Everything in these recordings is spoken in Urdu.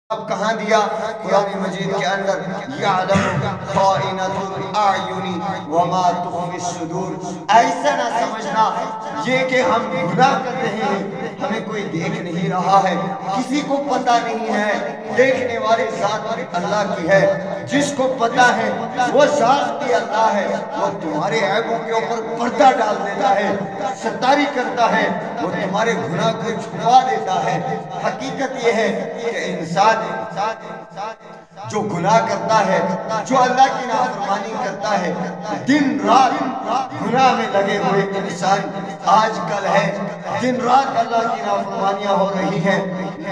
اب کہاں دیا قرآن مجید کے اندر یعلم خائنۃ الاعین وما تخفی الصدور. ایسا نہ سمجھنا یہ کہ ہم گناہ کر رہے ہیں ہمیں کوئی دیکھ نہیں رہا ہے, کسی کو پتہ نہیں ہے. دیکھنے والی ذات اللہ کی ہے, جس کو پتہ ہے وہ ذات بھی اللہ ہے. وہ تمہارے عیبوں کے اوپر پردہ ڈال دیتا ہے, ستاری کرتا ہے, وہ تمہارے گناہ کو چھپا دیتا ہے. حقیقت یہ ہے کہ انسان جو گناہ کرتا ہے, جو اللہ کی نافرمانی کرتا ہے, دن رات گناہ میں لگے ہوئے انسان آج کل ہے. دن رات اللہ کی نافرمانیاں ہو رہی ہیں,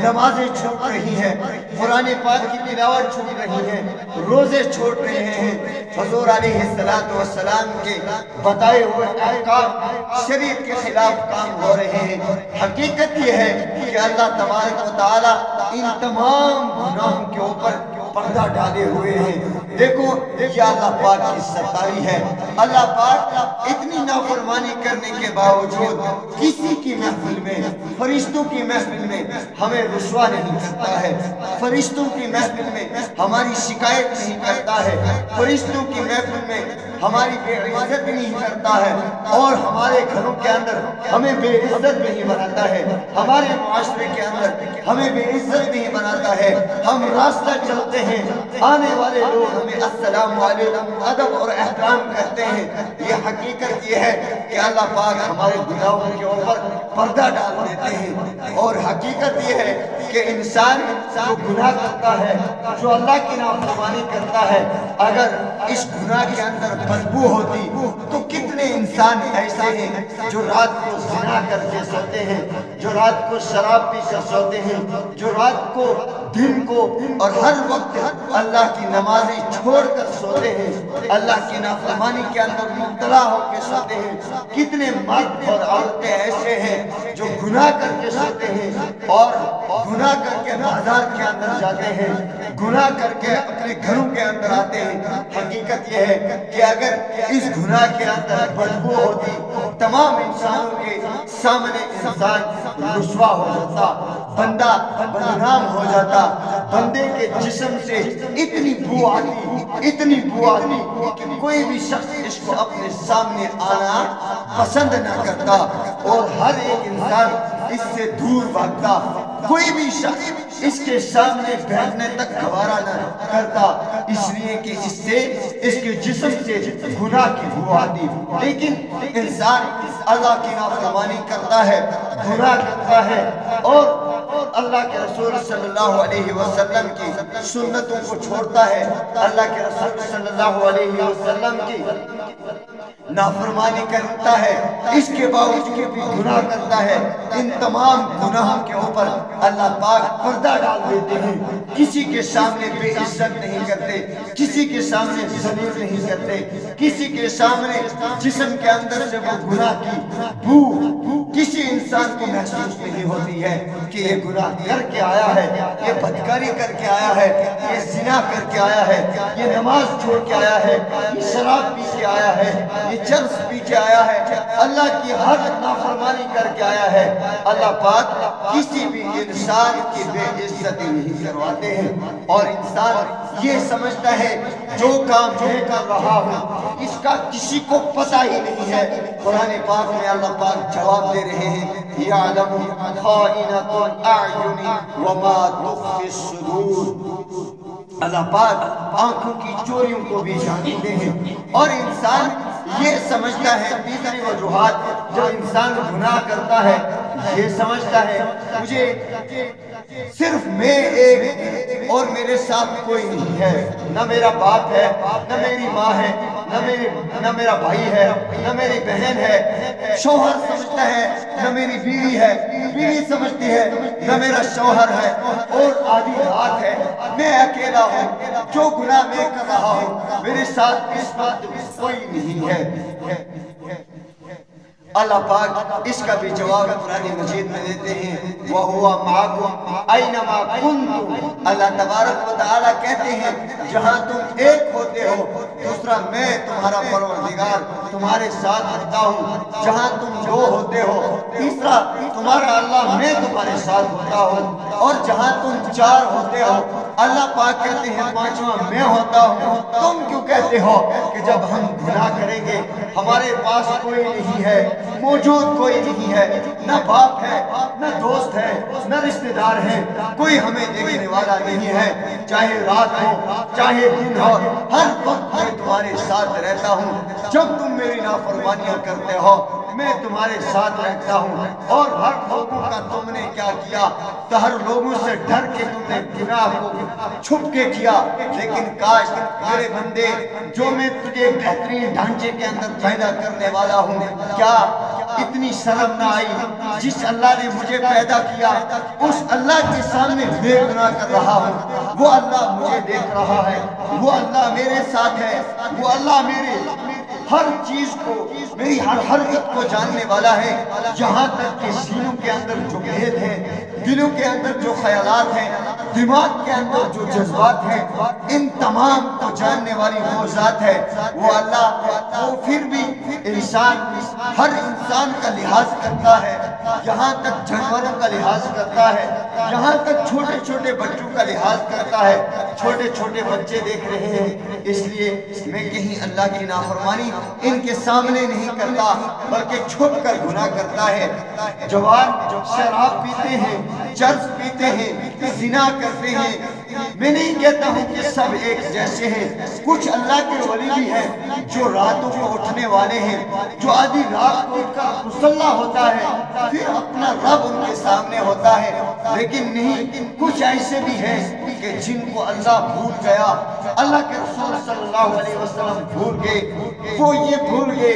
نمازیں چھوٹ رہی ہیں, قرآن پاک کی تلاوت چھوٹ رہی ہے, روزے چھوٹ رہے ہیں. حضور علیہ السلام کے بتائے ہوئے احکام شریعت کے خلاف کام ہو رہے ہیں. حقیقت یہ ہے کہ اللہ تبارک و تعالیٰ ان تمام گناہوں کے اوپر پردہ ڈالے ہوئے ہیں. دیکھو یہ اللہ پاک کی ستاری ہے. اللہ پاک اتنی نافرمانی کرنے کے باوجود کسی کی محفل میں, فرشتوں کی محفل میں ہمیں رسوا نہیں کرتا ہے, فرشتوں کی محفل میں ہماری شکایت نہیں کرتا ہے, فرشتوں کی محفل میں ہماری بے عزت نہیں کرتا ہے, اور ہمارے گھروں کے اندر ہمیں بے عزت نہیں بناتا ہے, ہمارے معاشرے کے اندر ہمیں بے عزت نہیں بناتا ہے. ہم راستہ چلتے ہیں, آنے والے لوگ ہمیں السلام علیکم ادب اور احترام کہتے ہیں. یہ حقیقت یہ ہے کہ اللہ پاک ہمارے گناہوں کے اوپر پردہ ڈال دیتے ہیں. اور حقیقت یہ ہے کہ انسان جو گناہ کرتا ہے, جو اللہ کی نافرمانی کرتا ہے, اگر اس گناہ کے اندر بدبو ہوتی تو کتنے انسان ایسے ہیں جو رات کو زنا کر کے سوتے ہیں, جو رات کو شراب پی کر سوتے ہیں, جو رات کو دن کو اور ہر وقت اللہ کی نمازیں چھوڑ کر سوتے ہیں, اللہ کی نافرمانی کے اندر مبتلا ہو کے سوتے ہیں. کتنے مرد اور عورتیں ایسے ہیں جو گناہ کر کے سوتے ہیں اور گناہ کر کے بازار کے اندر جاتے ہیں, گناہ کر کے اپنے گھروں کے اندر آتے ہیں. حقیقت یہ ہے کہ اگر اس گناہ کے اندر بدبو ہوتی تمام انسانوں کے سامنے انسان رسوا ہو جاتا, بندہ بدنام ہو جاتا, بندے کے جسم سے اتنی بو آتی, اتنی بو آتی کہ کوئی بھی شخص اس کو اپنے سامنے آنا پسند نہ کرتا, اور ہر ایک انسان اس سے دور بھاگتا. کوئی بھی شخص اس کے سامنے بیٹھنے تک گوارا نہ کرتا, اس لیے کہ اس سے اس کے جسم سے گناہ کی بو آتی. لیکن انسان اللہ کی نافرمانی کرتا ہے, گناہ کرتا ہے, اور اللہ کے رسول صلی اللہ علیہ وسلم کی سنتوں کو چھوڑتا ہے, اللہ کے رسول صلی اللہ علیہ وسلم کی نافرمانی کرتا ہے, اس کے باوجود بھی گناہ کرتا ہے. ان تمام گناہوں کے اوپر اللہ پاک پردہ ڈال دیتے ہیں. کسی کے سامنے بے عزت نہیں کرتے, کسی کے سامنے ذلیل نہیں کرتے, کسی کے سامنے جسم کے اندر سے وہ گناہ کی بو کسی انسان کو محسوس نہیں ہوتی ہے کہ یہ گناہ کر کے آیا ہے, یہ بدکاری کر کے آیا ہے, یہ زنا کر کے آیا ہے, یہ نماز چھوڑ کے آیا ہے, یہ شراب پی کے آیا ہے, یہ چرس پی کے آیا ہے, اللہ کی ہر نافرمانی کر کے آیا ہے. اللہ پاک کسی بھی انسان کی بے عزتی نہیں کرواتے ہیں, اور انسان یہ سمجھتا ہے جو کام میں کر رہا ہوں اس کا کسی کو پتہ ہی نہیں ہے. قرآن پاک میں اللہ پاک جواب دے رہے ہیں, یعلم خائنۃ الاعین وما تخفی الصدور. اللہ پاک آنکھوں کی چوریوں کو بھی جانتے ہیں, اور انسان یہ سمجھتا ہے, تیسری وجوہات جو انسان گناہ کرتا ہے یہ سمجھتا ہے مجھے صرف میں ایک اور میرے ساتھ کوئی نہیں ہے, نہ میرا باپ ہے, نہ میری ماں ہے, نہ میرا بھائی ہے, نہ میری بہن ہے. شوہر سمجھتا ہے نہ میری بیوی ہے, بیوی سمجھتی ہے نہ میرا شوہر ہے, اور آدھی رات ہے, میں اکیلا ہوں, جو گناہ میں کر رہا ہوں میرے ساتھ اس وقت کوئی نہیں ہے. اللہ پاک اس کا بھی جواب قرآن مجید میں دیتے ہیں وَهُوَ مَعَكُمْ أَيْنَمَا كُنْتُمْ۔ اللہ تبارک و تعالیٰ کہتے ہیں جہاں تم ایک ہوتے ہو، دوسرا میں تمہارا پروردگار تمہارے ساتھ ہوتا ہوں جہاں تم دو ہوتے ہو، تیسرا تمہارا اللہ میں تمہارے ساتھ ہوتا ہوں، اور جہاں تم چار ہوتے ہو اللہ پاک کہتے ہیں پانچواں میں ہوتا ہوں۔ تم کیوں کہتے ہو کہ جب ہم گناہ کریں گے ہمارے پاس کوئی نہیں ہے، موجود کوئی نہیں ہے، نہ باپ ہے نہ دوست ہے نہ رشتہ دار ہے، کوئی ہمیں دیکھنے والا نہیں ہے، چاہے رات ہو چاہے دن ہو ہر وقت میں تمہارے ساتھ رہتا ہوں، جب تم میری نافرمانیاں کرتے ہو میں تمہارے ساتھ رہتا ہوں، اور ہر لوگوں کا تم نے کیا کیا تو ہر لوگوں سے ڈر کے تم نے گناہ کو چھپ کے کیا، لیکن کاش میرے بندے جو میں تجھے بہترین ڈھانچے کے اندر پیدا کرنے والا ہوں، کیا اتنی شرم نہ آئی جس اللہ نے مجھے پیدا کیا اس اللہ کے سامنے میں گناہ کر رہا ہوں، وہ اللہ مجھے دیکھ رہا ہے، وہ اللہ میرے ساتھ ہے، وہ اللہ میرے ہر چیز کو میری ہر حرکت کو جاننے والا ہے، یہاں تک کہ سینوں کے اندر جو بھید ہے، دلوں کے اندر جو خیالات ہیں، دماغ کے اندر جو جذبات ہیں، ان تمام کو جاننے والی وہ ذات ہے، وہ اللہ، وہ پھر بھی ہر انسان کا لحاظ کرتا ہے، یہاں تک جانوروں کا لحاظ کرتا ہے، یہاں تک چھوٹے چھوٹے بچوں کا لحاظ کرتا ہے، چھوٹے چھوٹے بچے دیکھ رہے ہیں، اس لیے میں کہیں اللہ کی نافرمانی ان کے سامنے نہیں کرتا بلکہ چھپ کر گناہ کرتا ہے۔ جوان شراب پیتے ہیں، چرس پیتے ہیں، زنا کرتے ہیں، میں نہیں کہتا ہوں کہ سب ایک جیسے ہیں، کچھ اللہ کے ولی بھی ہیں جو راتوں کو اٹھنے والے ہیں، جو آدھی رات کو اٹھ کر مصلی ہوتا ہے پھر اپنا رب ان کے سامنے ہوتا ہے، لیکن نہیں کچھ ایسے بھی ہیں کہ جن کو اللہ بھول گیا، اللہ کے رسول صلی اللہ علیہ وسلم بھول گئے، وہ یہ بھول گئے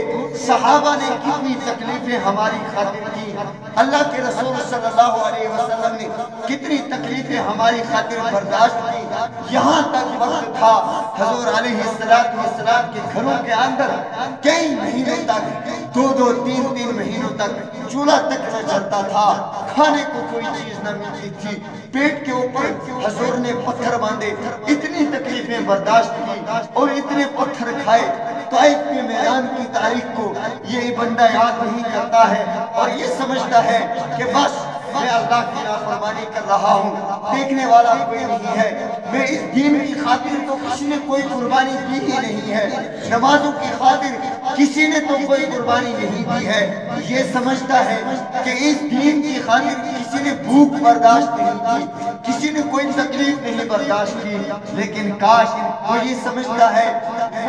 صحابہ نے کتنی تکلیفیں ہماری خاطر کی، اللہ کے رسول صلی اللہ علیہ وسلم نے کتنی تکلیفیں ہماری خاطر برداشت کی، یہاں تک وقت تھا حضور علیہ السلام کے گھروں کے اندر کئی مہینوں تک، دو تین مہینوں تک چولہا تک نہ جلتا تھا، کھانے کو کوئی چیز نہ ملتی تھی، پیٹ کے اوپر حضور نے پتھر باندھے، اتنی تکلیفیں برداشت کی اور اتنے پتھر کھائے۔ طائف کے میدان کی تاریخ کو یہ بندہ یاد نہیں کرتا ہے اور یہ سمجھتا ہے کہ بس میں اللہ کی نافرمانی کر رہا ہوں، دیکھنے والا کوئی نہیں ہے، میں اس دین کی خاطر تو کسی نے کوئی قربانی دی ہی نہیں ہے، نمازوں کی خاطر کسی نے تو کوئی قربانی نہیں دی ہے، یہ سمجھتا ہے کہ اس دین کی خاطر کسی نے بھوک برداشت نہیں کی، کسی نے کوئی تکلیف نہیں برداشت کی، لیکن کاش وہ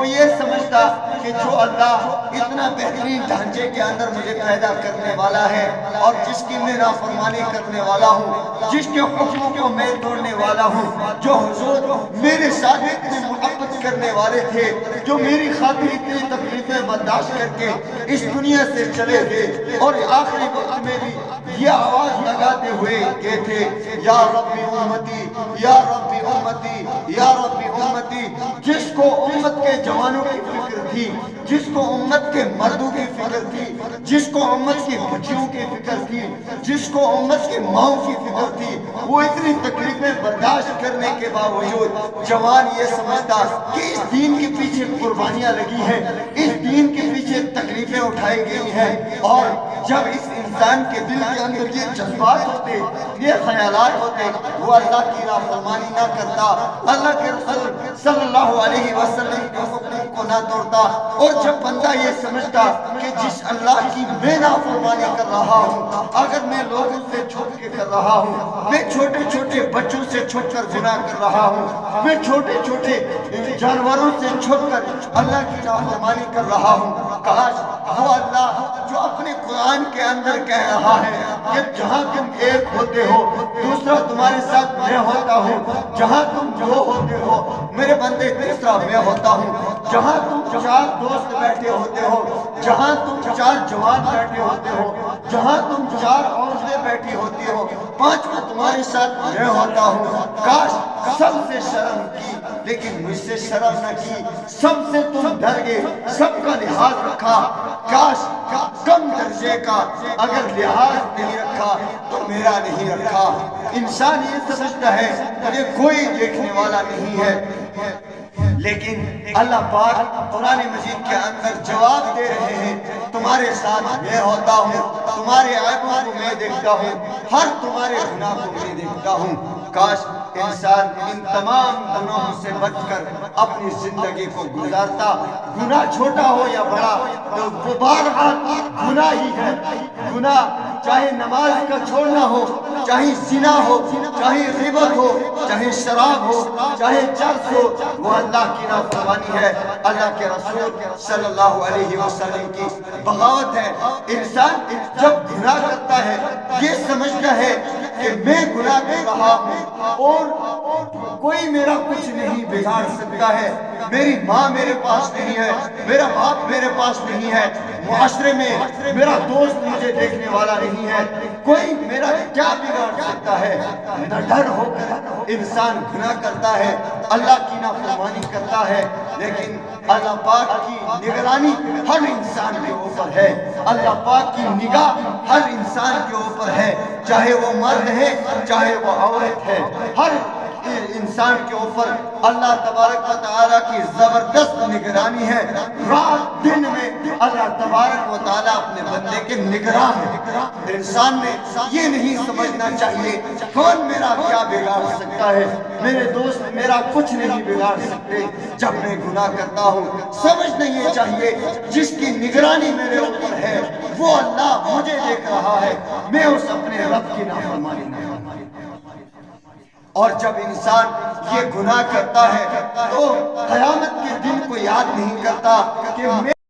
یہ سمجھتا کہ جو اللہ اتنا بہترین ڈھانچے کے اندر مجھے پیدا کرنے والا ہے اور جس کی میں نافرمانی کرنے والا ہوں، جس کے حکموں کو میں توڑنے والا ہوں، جو حضور میرے ساتھ اتنی محبت کرنے والے تھے، جو میری خاطر اتنی تکلیفیں برداشت کر کے اس دنیا سے چلے گئے اور آخری وقت میں بھی یہ آواز لگاتے ہوئے کہ تھے یا ربی امتی یا ربی امتی یا ربی امتی، جس کو امت کے جوانوں کی فکر تھی، جس کو امت کے مردوں کی فکر تھی، جس کو امت کی بچیوں کی فکر تھی، جس کو امت کی ماؤں کی فکر تھی، وہ اتنی تکلیفیں برداشت کرنے کے باوجود جوان یہ سمجھتا کہ اس دین کے پیچھے قربانیاں لگی ہیں، اس دین کے پیچھے تکلیفیں اٹھائی گئی ہیں، اور جب اس انسان کے دل کے اندر یہ جذبات ہوتے، یہ خیالات ہوتے، وہ اللہ کی نافرمانی نہ کرتا، اللہ کے رسول صلی اللہ علیہ وسلم کے حکم کو نہ توڑتا، اور جب بندہ یہ سمجھتا کہ جس اللہ کی میں نافرمانی کر رہا ہوں، اگر میں لوگوں سے چھوٹ کے کر رہا ہوں، میں چھوٹے چھوٹے بچوں سے چھوٹ کر گناہ کر رہا ہوں، میں چھوٹے چھوٹے جانوروں سے چھوٹ کر اللہ کی نافرمانی کر رہا ہوں، کاش وہ اللہ جو اپنے قرآن کے اندر کہہ رہا ہے کہ جہاں تم ایک ہوتے ہو دوسرا تمہارے ساتھ میں ہوتا ہوں، جہاں تم دو ہوتے ہو میرے بندے تیسرا میں ہوتا ہوں، جہاں تم چار دوست بیٹھے ہوتے ہو، جہاں تم چار جوان بیٹھے ہوتے ہو، جہاں تم چار عورتیں بیٹھی ہوتی ہو، پانچواں تمہارے ساتھ میں ہوتا ہوں۔ کاش سب سے شرم کی لیکن مجھ سے شرم نہ کی، سب سے تم ڈر گئے، سب کا لحاظ رکھا، کاش کم درجے کا اگر لحاظ نہیں رکھا تو میرا نہیں رکھا۔ انسان یہ سمجھتا ہے کہ کوئی دیکھنے والا نہیں ہے، لیکن اللہ پاک قرآن مجید کے اندر جواب دے رہے ہیں، تمہارے ساتھ میں ہوتا ہوں، تمہارے عیبوں کو میں دیکھتا ہوں، ہر تمہارے گناہ کو میں دیکھتا ہوں۔ کاش انسان ان تمام گناہوں سے بچ کر اپنی زندگی کو گزارتا، گناہ چھوٹا ہو یا بڑا تو وہ بہرحال گناہ ہی ہے۔ گناہ چاہے نماز کا چھوڑنا ہو، چاہے زنا ہو، چاہے غیبت ہو، چاہے شراب ہو، چاہے چرس ہو، وہ اللہ کی نافرمانی ہے، اللہ کے رسول صلی اللہ علیہ وسلم کی بغاوت ہے۔ انسان جب گناہ کرتا ہے یہ سمجھتا ہے کہ میں گناہ کر رہا ہوں اور کوئی میرا کچھ نہیں بگاڑ سکتا ہے، میری ماں میرے پاس نہیں ہے، میرا باپ میرے پاس نہیں ہے، معاشرے میں میرا دوست مجھے دیکھنے والا نہیں ہے، کوئی میرا کیا بگاڑ سکتا ہے۔ نڈر ہو کر انسان گناہ کرتا ہے، اللہ کی نافرمانی کرتا ہے، لیکن اللہ پاک کی نگرانی ہر انسان کے اوپر ہے، اللہ پاک کی نگاہ ہر انسان کے اوپر ہے، چاہے وہ مرد ہے چاہے وہ عورت ہے، ہر انسان کے اوپر اللہ تبارک و تعالیٰ کی زبردست نگرانی ہے۔ رات دن میں اللہ تبارک و تعالیٰ اپنے بندے کے نگراں ہے۔ انسان نے یہ نہیں سمجھنا چاہیے کون میرا کیا بگاڑ سکتا ہے، میرے دوست میرا کچھ نہیں بگاڑ سکتے جب میں گناہ کرتا ہوں۔ سمجھنا یہ چاہیے جس کی نگرانی میرے اوپر ہے وہ اللہ مجھے دیکھ رہا ہے، میں اس اپنے رب کی نافرمانی نہیں کرتا۔ اور جب انسان یہ گناہ کرتا ہے تو قیامت کے دن کو یاد نہیں کرتا کہ میں